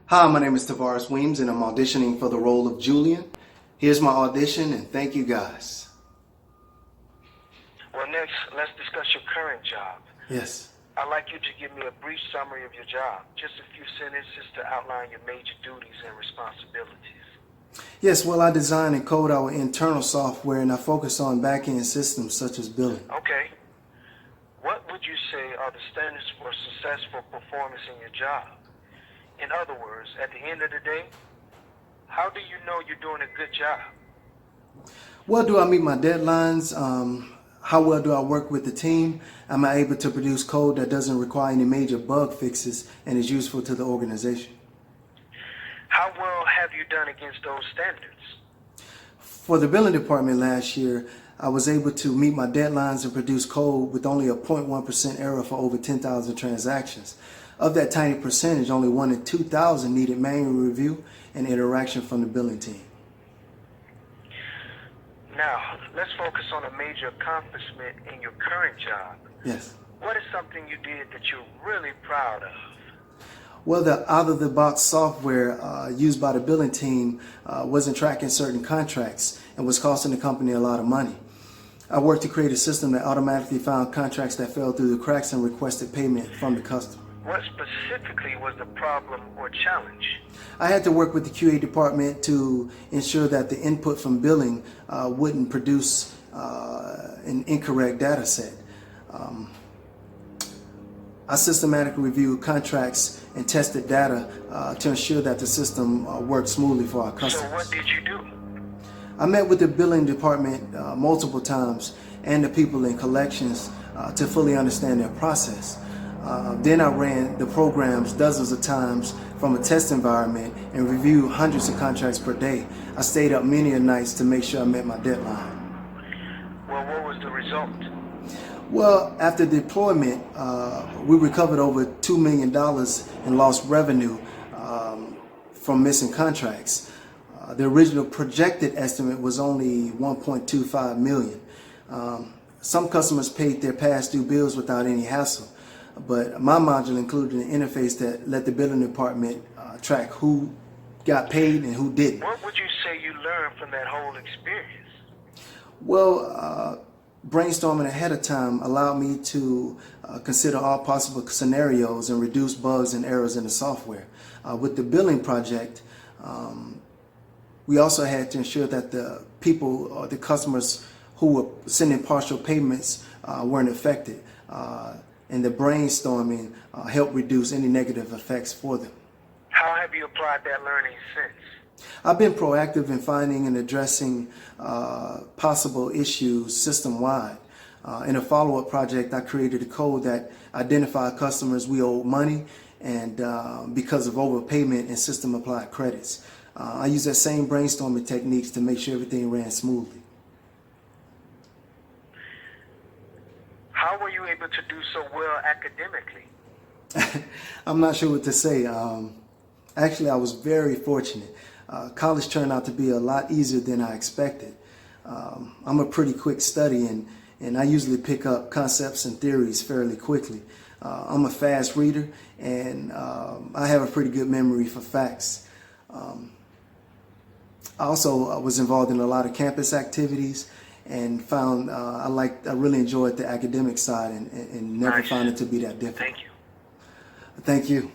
Hi, my name is Tavares Weems and I'm auditioning for the role of Julian. Here's my audition and thank you guys. Well, next, let's discuss your current job. Yes. I'd like you to give me a brief summary of your job, just a few sentences to outline your major duties and responsibilities. Yes, well, I design and code our internal software and I focus on back-end systems such as billing. Okay. What would you say are the standards for successful performance in your job? In other words, at the end of the day, how do you know you're doing a good job? Well, do I meet my deadlines? How well do I work with the team? Am I able to produce code that doesn't require any major bug fixes and is useful to the organization? How well have you done against those standards? For the billing department last year, I was able to meet my deadlines and produce code with only a 0.1% error for over 10,000 transactions. Of that tiny percentage, only 1 in 2,000 needed manual review and interaction from the billing team. Now, let's focus on a major accomplishment in your current job. Yes. What is something you did that you're really proud of? Well, the out-of-the-box software used by the billing team wasn't tracking certain contracts and was costing the company a lot of money. I worked to create a system that automatically found contracts that fell through the cracks and requested payment from the customer. What specifically was the problem or challenge? I had to work with the QA department to ensure that the input from billing wouldn't produce an incorrect data set. I systematically reviewed contracts and tested data to ensure that the system worked smoothly for our customers. So what did you do? I met with the billing department multiple times and the people in collections to fully understand their process. Then I ran the programs dozens of times from a test environment and reviewed hundreds of contracts per day. I stayed up many nights to make sure I met my deadline. Well, what was the result? Well, after deployment, we recovered over $2 million in lost revenue from missing contracts. The original projected estimate was only $1.25 million. Some customers paid their past due bills without any hassle, but my module included an interface that let the billing department track who got paid and who didn't. What would you say you learned from that whole experience? Well, brainstorming ahead of time allowed me to consider all possible scenarios and reduce bugs and errors in the software. With the billing project, we also had to ensure that the people or the customers who were sending partial payments weren't affected. And the brainstorming helped reduce any negative effects for them. How have you applied that learning since? I've been proactive in finding and addressing possible issues system-wide. In a follow-up project, I created a code that identified customers we owed money and because of overpayment and system-applied credits. I used that same brainstorming techniques to make sure everything ran smoothly. How were you able to do so well academically? I'm not sure what to say. Actually, I was very fortunate. College turned out to be a lot easier than I expected. I'm a pretty quick study and I usually pick up concepts and theories fairly quickly. I'm a fast reader and I have a pretty good memory for facts. I also was involved in a lot of campus activities and found I really enjoyed the academic side and never Nice. found it to be that difficult. Thank you. Thank you.